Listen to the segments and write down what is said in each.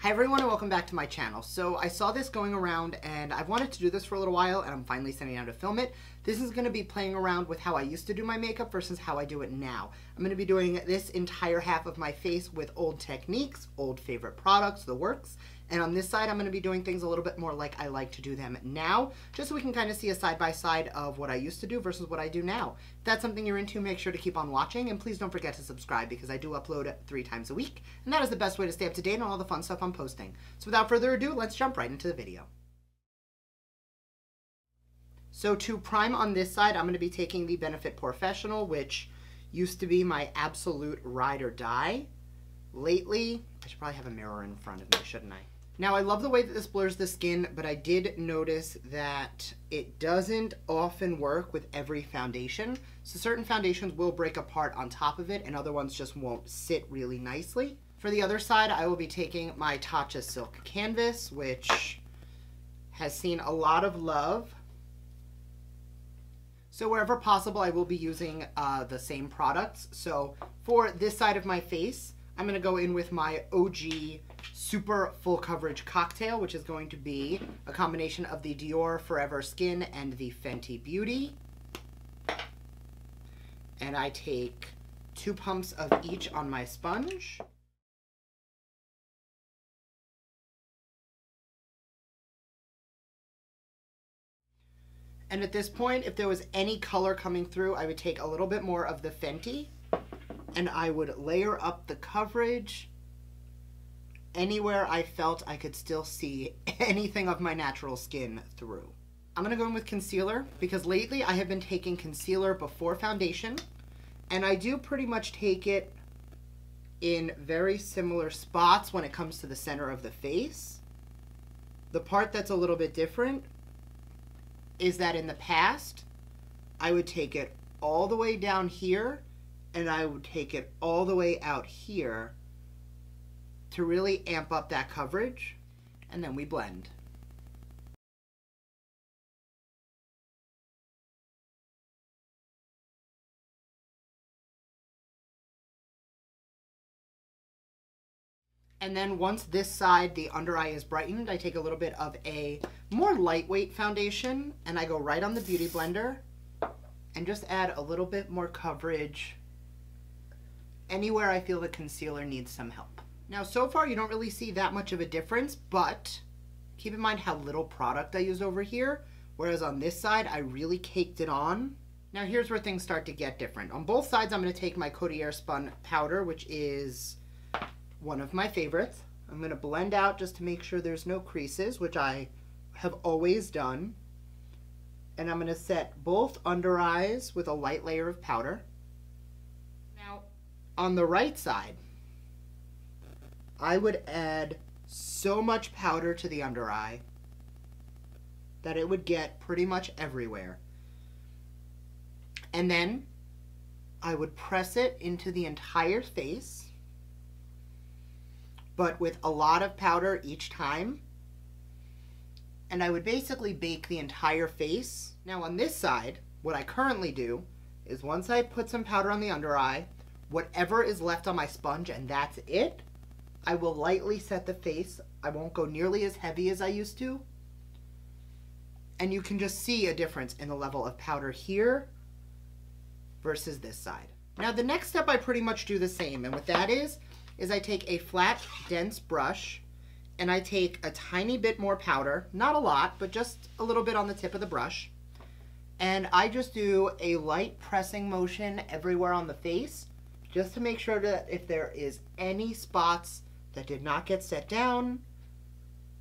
Hi everyone and welcome back to my channel. So I saw this going around and I've wanted to do this for a little while and I'm finally sitting down to film it. This is going to be playing around with how I used to do my makeup versus how I do it now. I'm going to be doing this entire half of my face with old techniques, old favorite products, the works. And on this side I'm going to be doing things a little bit more like I like to do them now, just so we can kind of see a side-by-side of what I used to do versus what I do now. If that's something you're into, make sure to keep on watching and please don't forget to subscribe because I do upload 3 times a week and that is the best way to stay up to date on all the fun stuff I'm posting. So without further ado, let's jump right into the video. So to prime on this side, I'm going to be taking the Benefit Professional, which used to be my absolute ride or die. Lately, I should probably have a mirror in front of me, shouldn't I? Now, I love the way that this blurs the skin, but I did notice that it doesn't often work with every foundation. So certain foundations will break apart on top of it, and other ones just won't sit really nicely. For the other side, I will be taking my Tatcha Silk Canvas, which has seen a lot of love. So wherever possible, I will be using the same products. So for this side of my face, I'm going to go in with my OG Super Full Coverage Cocktail, which is going to be a combination of the Dior Forever Skin and the Fenty Beauty. And I take 2 pumps of each on my sponge. And at this point, if there was any color coming through, I would take a little bit more of the Fenty and I would layer up the coverage anywhere I felt I could still see anything of my natural skin through. I'm gonna go in with concealer because lately I have been taking concealer before foundation, and I do pretty much take it in very similar spots when it comes to the center of the face. The part that's a little bit different is that in the past, I would take it all the way down here and I would take it all the way out here to really amp up that coverage, and then we blend. And then once this side, the under eye, is brightened, I take a little bit of a more lightweight foundation and I go right on the Beauty Blender and just add a little bit more coverage anywhere I feel the concealer needs some help. Now, so far you don't really see that much of a difference, but keep in mind how little product I use over here, whereas on this side I really caked it on. Now here's where things start to get different. On both sides I'm going to take my Cody Airspun powder, which is one of my favorites. I'm going to blend out just to make sure there's no creases, which I have always done. And I'm going to set both under eyes with a light layer of powder. Now, on the right side, I would add so much powder to the under eye that it would get pretty much everywhere. And then I would press it into the entire face, but with a lot of powder each time. And I would basically bake the entire face. Now on this side, what I currently do is once I put some powder on the under eye, whatever is left on my sponge, and that's it, I will lightly set the face. I won't go nearly as heavy as I used to. And you can just see a difference in the level of powder here versus this side. Now the next step I pretty much do the same, and what that is I take a flat, dense brush and I take a tiny bit more powder, not a lot, but just a little bit on the tip of the brush. And I just do a light pressing motion everywhere on the face, just to make sure that if there is any spots that did not get set down,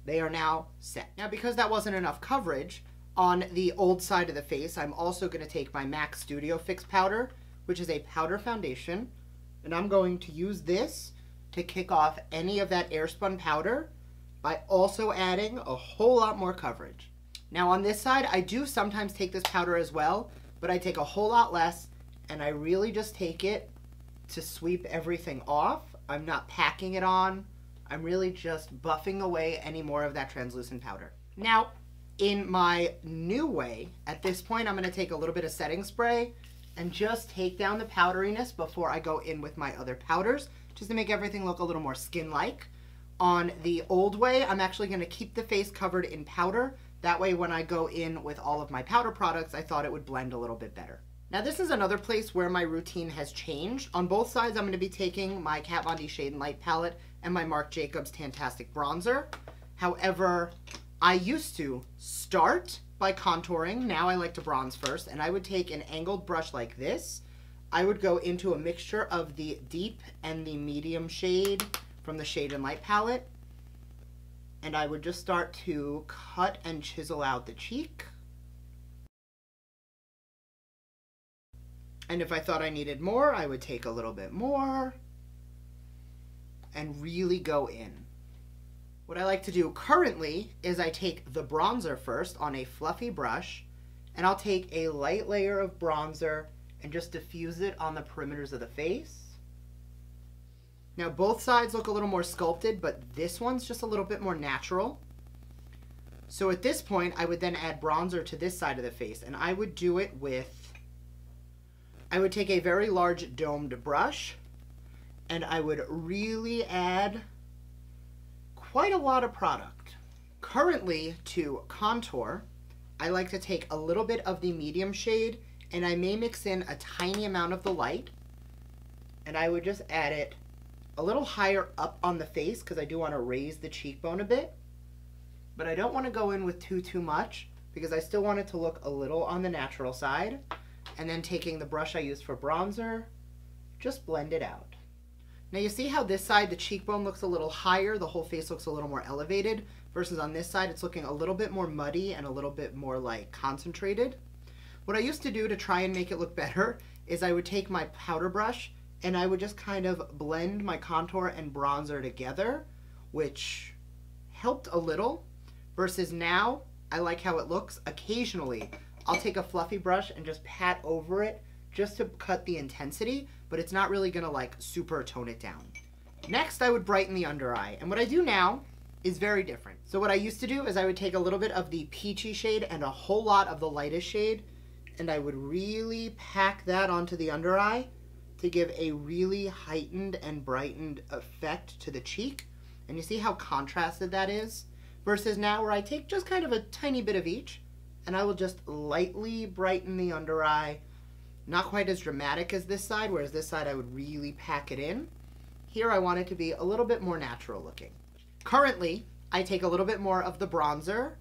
they are now set. Now because that wasn't enough coverage on the old side of the face, I'm also going to take my MAC Studio Fix powder, which is a powder foundation, and I'm going to use this to kick off any of that Airspun powder by also adding a whole lot more coverage. Now on this side, I do sometimes take this powder as well, but I take a whole lot less and I really just take it to sweep everything off. I'm not packing it on. I'm really just buffing away any more of that translucent powder. Now, in my new way, at this point, I'm going to take a little bit of setting spray and just take down the powderiness before I go in with my other powders, just to make everything look a little more skin-like. On the old way, I'm actually going to keep the face covered in powder. That way when I go in with all of my powder products, I thought it would blend a little bit better. Now this is another place where my routine has changed. On both sides, I'm going to be taking my Kat Von D Shade and Light palette and my Marc Jacobs Tan-Tastic bronzer. However, I used to start by contouring. Now I like to bronze first, and I would take an angled brush like this. I would go into a mixture of the deep and the medium shade from the Shade and Light palette, and I would just start to cut and chisel out the cheek. And if I thought I needed more, I would take a little bit more and really go in. What I like to do currently is I take the bronzer first on a fluffy brush, and I'll take a light layer of bronzer and just diffuse it on the perimeters of the face. Now both sides look a little more sculpted, but this one's just a little bit more natural. So at this point, I would then add bronzer to this side of the face, and I would do it with, I would take a very large domed brush, and I would really add quite a lot of product. Currently, to contour, I like to take a little bit of the medium shade, and I may mix in a tiny amount of the light, and I would just add it a little higher up on the face because I do want to raise the cheekbone a bit, but I don't want to go in with too much because I still want it to look a little on the natural side. And then taking the brush I used for bronzer, just blend it out. Now you see how this side the cheekbone looks a little higher, the whole face looks a little more elevated, versus on this side it's looking a little bit more muddy and a little bit more like concentrated. What I used to do to try and make it look better is I would take my powder brush and I would just kind of blend my contour and bronzer together, which helped a little, versus now I like how it looks. Occasionally I'll take a fluffy brush and just pat over it just to cut the intensity, but it's not really gonna like super tone it down. Next, I would brighten the under eye, and what I do now is very different. So what I used to do is I would take a little bit of the peachy shade and a whole lot of the lightest shade, and I would really pack that onto the under eye to give a really heightened and brightened effect to the cheek. And you see how contrasted that is? Versus now where I take just kind of a tiny bit of each, and I will just lightly brighten the under eye. Not quite as dramatic as this side, whereas this side I would really pack it in. Here I want it to be a little bit more natural looking. Currently, I take a little bit more of the bronzer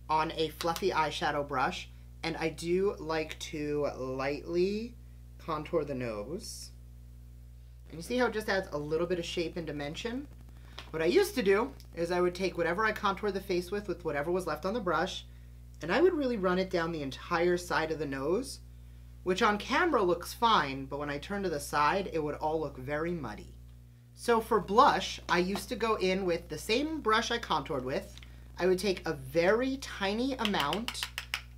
on a fluffy eyeshadow brush, and I do like to lightly contour the nose. And you see how it just adds a little bit of shape and dimension? What I used to do is I would take whatever I contour the face with whatever was left on the brush, and I would really run it down the entire side of the nose, which on camera looks fine, but when I turn to the side, it would all look very muddy. So for blush, I used to go in with the same brush I contoured with. I would take a very tiny amount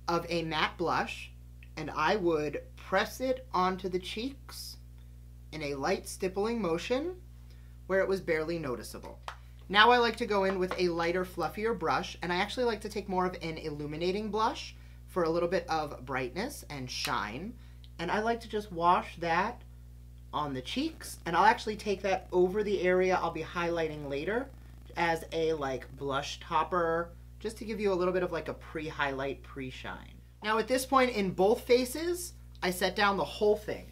of a matte blush, and I would press it onto the cheeks in a light stippling motion where it was barely noticeable. Now I like to go in with a lighter, fluffier brush, and I actually like to take more of an illuminating blush for a little bit of brightness and shine. And I like to just wash that on the cheeks, and I'll actually take that over the area I'll be highlighting later as a like blush topper, just to give you a little bit of like a pre-highlight, pre-shine. Now at this point in both faces, I set down the whole thing.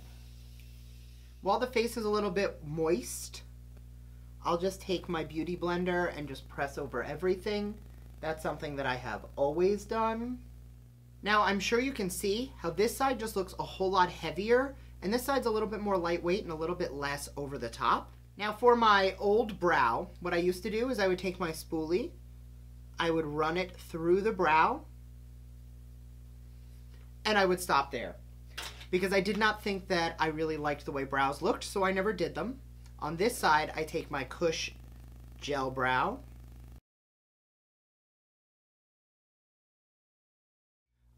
While the face is a little bit moist, I'll just take my beauty blender and just press over everything. That's something that I have always done. Now I'm sure you can see how this side just looks a whole lot heavier, and this side's a little bit more lightweight and a little bit less over the top. Now for my old brow, what I used to do is I would take my spoolie, I would run it through the brow, and I would stop there. Because I did not think that I really liked the way brows looked, so I never did them. On this side, I take my Kush gel brow.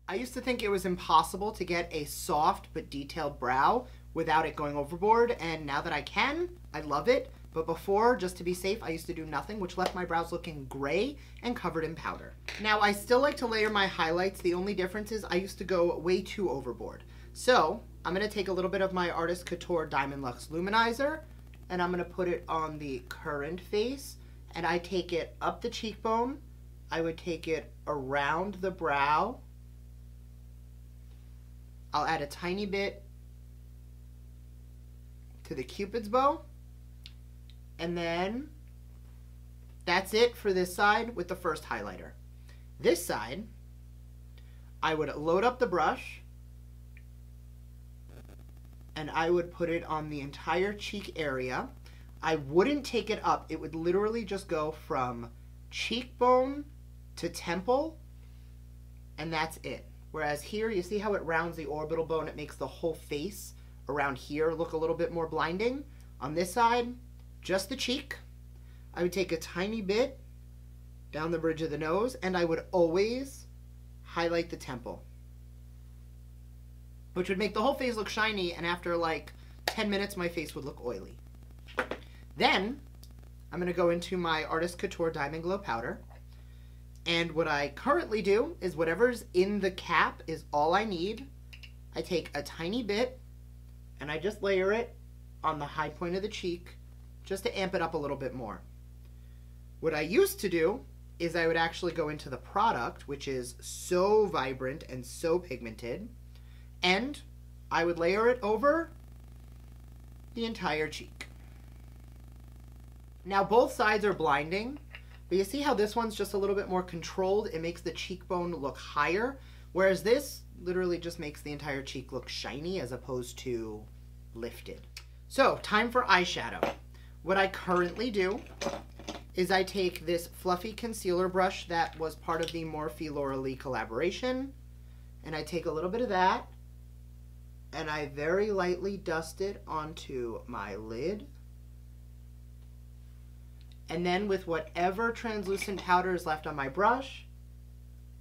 I used to think it was impossible to get a soft but detailed brow without it going overboard, and now that I can, I love it. But before, just to be safe, I used to do nothing, which left my brows looking gray and covered in powder. Now, I still like to layer my highlights. The only difference is I used to go way too overboard. So, I'm going to take a little bit of my Artist Couture Diamond Luxe Luminizer, and I'm going to put it on the current face and I take it up the cheekbone. I would take it around the brow. I'll add a tiny bit to the Cupid's bow. And then that's it for this side with the first highlighter. This side, I would load up the brush and I would put it on the entire cheek area. I wouldn't take it up. It would literally just go from cheekbone to temple, and that's it. Whereas here, you see how it rounds the orbital bone? It makes the whole face around here look a little bit more blinding. On this side, just the cheek. I would take a tiny bit down the bridge of the nose, and I would always highlight the temple, which would make the whole face look shiny, and after like 10 minutes, my face would look oily. Then, I'm going to go into my Artist Couture Diamond Glow Powder. And what I currently do is whatever's in the cap is all I need. I take a tiny bit and I just layer it on the high point of the cheek just to amp it up a little bit more. What I used to do is I would actually go into the product, which is so vibrant and so pigmented, and I would layer it over the entire cheek. Now both sides are blinding, but you see how this one's just a little bit more controlled? It makes the cheekbone look higher, whereas this literally just makes the entire cheek look shiny as opposed to lifted. So, time for eyeshadow. What I currently do is I take this fluffy concealer brush that was part of the Morphe Laura Lee collaboration, and I take a little bit of that, and I very lightly dust it onto my lid. And then with whatever translucent powder is left on my brush,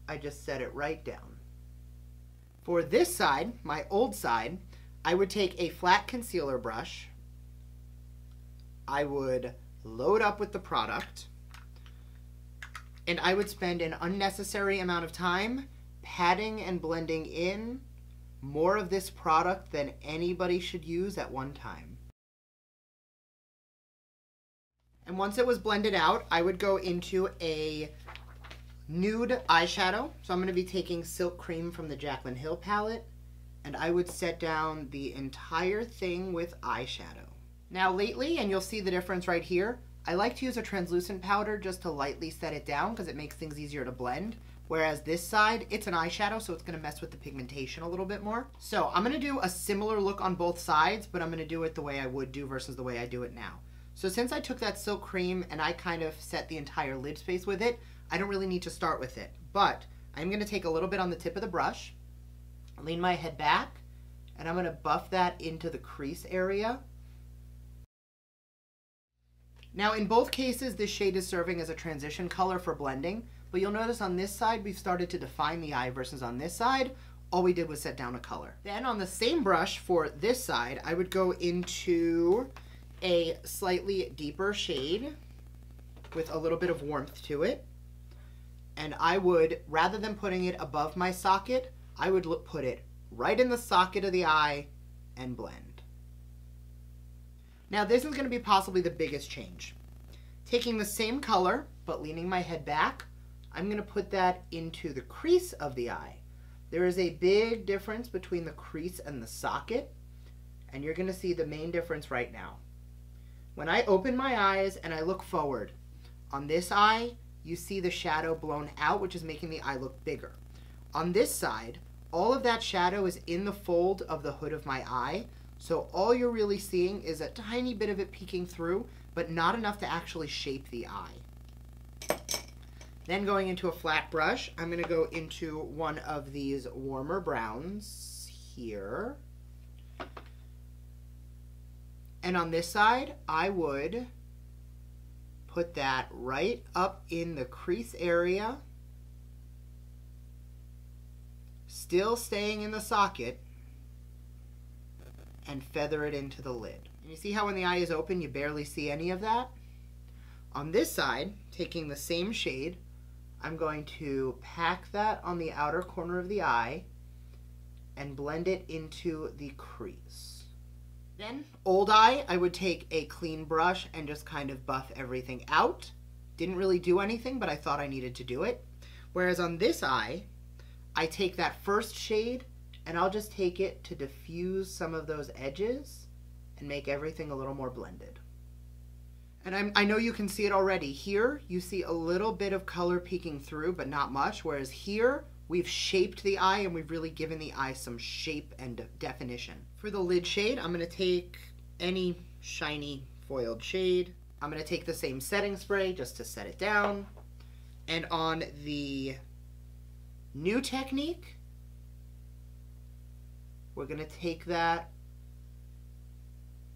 I just set it right down. For this side, my old side, I would take a flat concealer brush. I would load up with the product, and I would spend an unnecessary amount of time patting and blending in more of this product than anybody should use at one time. And once it was blended out, I would go into a nude eyeshadow. So I'm going to be taking Silk Cream from the Jaclyn Hill palette, and I would set down the entire thing with eyeshadow. Now lately, and you'll see the difference right here, I like to use a translucent powder just to lightly set it down because it makes things easier to blend. Whereas this side, it's an eyeshadow, so it's going to mess with the pigmentation a little bit more. So I'm going to do a similar look on both sides, but I'm going to do it the way I would do versus the way I do it now. So since I took that Silk Cream and I kind of set the entire lid space with it, I don't really need to start with it. But I'm going to take a little bit on the tip of the brush, lean my head back, and I'm going to buff that into the crease area. Now in both cases, this shade is serving as a transition color for blending, but you'll notice on this side, we've started to define the eye versus on this side, all we did was set down a color. Then on the same brush for this side, I would go into a slightly deeper shade with a little bit of warmth to it. And I would, rather than putting it above my socket, I would put it right in the socket of the eye and blend. Now this is going to be possibly the biggest change. Taking the same color, but leaning my head back, I'm going to put that into the crease of the eye. There is a big difference between the crease and the socket, and you're going to see the main difference right now. When I open my eyes and I look forward, on this eye, you see the shadow blown out, which is making the eye look bigger. On this side, all of that shadow is in the fold of the hood of my eye, so all you're really seeing is a tiny bit of it peeking through, but not enough to actually shape the eye. Then going into a flat brush, I'm going to go into one of these warmer browns here. And on this side, I would put that right up in the crease area, still staying in the socket, and feather it into the lid. And you see how when the eye is open, you barely see any of that? On this side, taking the same shade, I'm going to pack that on the outer corner of the eye and blend it into the crease. Then, old eye, I would take a clean brush and just kind of buff everything out. Didn't really do anything, but I thought I needed to do it. Whereas on this eye, I take that first shade and I'll just take it to diffuse some of those edges and make everything a little more blended. And I know you can see it already. Here, you see a little bit of color peeking through, but not much. Whereas here, we've shaped the eye and we've really given the eye some shape and definition. For the lid shade, I'm gonna take any shiny foiled shade. I'm gonna take the same setting spray just to set it down. And on the new technique, we're gonna take that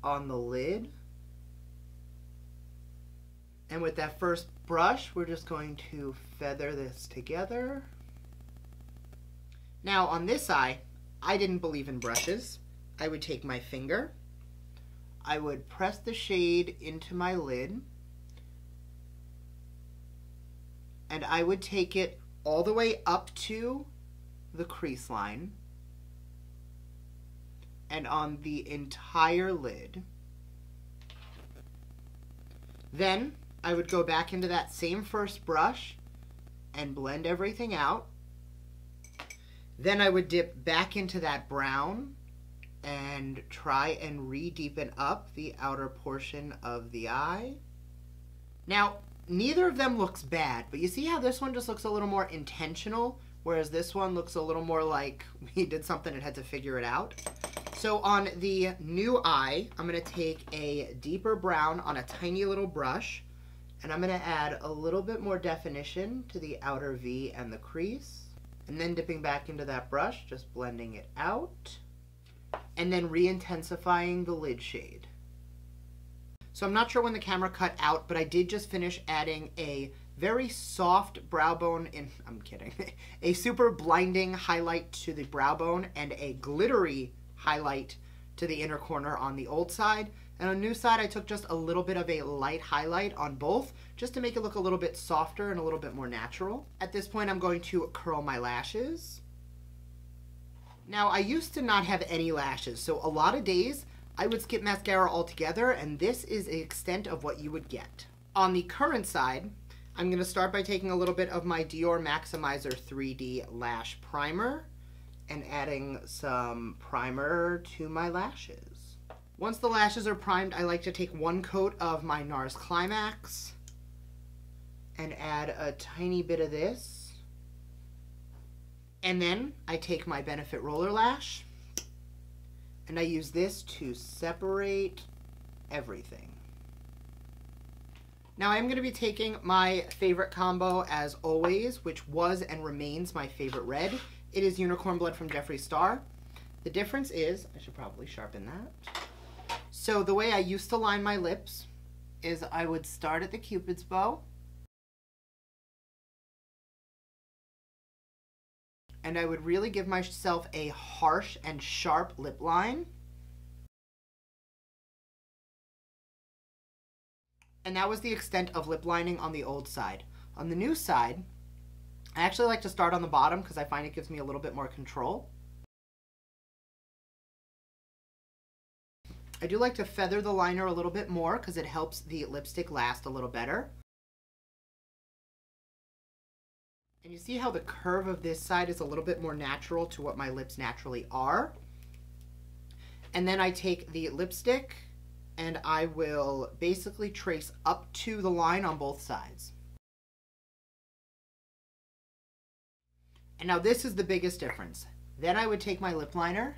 on the lid. And with that first brush, we're just going to feather this together. Now on this eye, I didn't believe in brushes. I would take my finger, I would press the shade into my lid, and I would take it all the way up to the crease line and on the entire lid. Then I would go back into that same first brush and blend everything out. Then I would dip back into that brown and try and re-deepen up the outer portion of the eye. Now, neither of them looks bad, but you see how this one just looks a little more intentional, whereas this one looks a little more like we did something and had to figure it out. So on the new eye, I'm gonna take a deeper brown on a tiny little brush, and I'm gonna add a little bit more definition to the outer V and the crease, and then dipping back into that brush, just blending it out, and then re-intensifying the lid shade. So I'm not sure when the camera cut out, but I did just finish adding a very soft brow bone I'm kidding, a super blinding highlight to the brow bone and a glittery highlight to the inner corner on the old side. And on the new side, I took just a little bit of a light highlight on both, just to make it look a little bit softer and a little bit more natural. At this point, I'm going to curl my lashes. Now, I used to not have any lashes, so a lot of days, I would skip mascara altogether, and this is the extent of what you would get. On the current side, I'm going to start by taking a little bit of my Dior Maximizer 3D Lash Primer and adding some primer to my lashes. Once the lashes are primed, I like to take one coat of my NARS Climax and add a tiny bit of this. And then I take my Benefit Roller Lash and I use this to separate everything. Now I'm going to be taking my favorite combo as always, which was and remains my favorite red. It is Unicorn Blood from Jeffree Star. The difference is, I should probably sharpen that. So the way I used to line my lips is I would start at the Cupid's bow and I would really give myself a harsh and sharp lip line. And that was the extent of lip lining on the old side. On the new side, I actually like to start on the bottom because I find it gives me a little bit more control. I do like to feather the liner a little bit more because it helps the lipstick last a little better. And you see how the curve of this side is a little bit more natural to what my lips naturally are. And then I take the lipstick and I will basically trace up to the line on both sides. And now this is the biggest difference. Then I would take my lip liner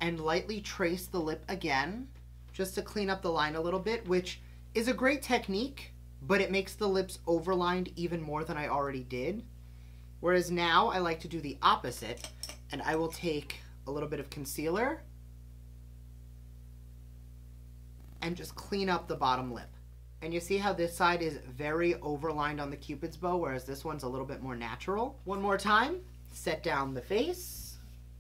and lightly trace the lip again, just to clean up the line a little bit, which is a great technique, but it makes the lips overlined even more than I already did. Whereas now I like to do the opposite, and I will take a little bit of concealer and just clean up the bottom lip. And you see how this side is very overlined on the Cupid's bow, whereas this one's a little bit more natural. One more time, set down the face.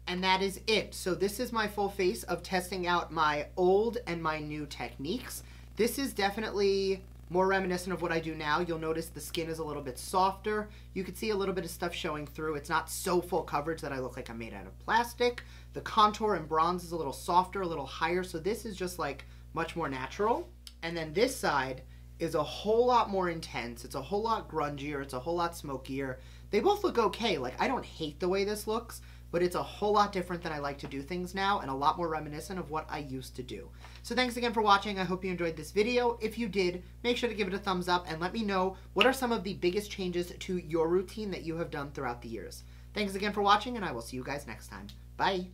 And that is it. So this is my full face of testing out my old and my new techniques. This is definitely more reminiscent of what I do now. You'll notice the skin is a little bit softer. You can see a little bit of stuff showing through. It's not so full coverage that I look like I'm made out of plastic. The contour and bronze is a little softer, a little higher. So this is just like much more natural. And then this side is a whole lot more intense. It's a whole lot grungier. It's a whole lot smokier. They both look okay. Like, I don't hate the way this looks, but it's a whole lot different than I like to do things now and a lot more reminiscent of what I used to do. So thanks again for watching. I hope you enjoyed this video. If you did, make sure to give it a thumbs up and let me know what are some of the biggest changes to your routine that you have done throughout the years. Thanks again for watching, and I will see you guys next time. Bye!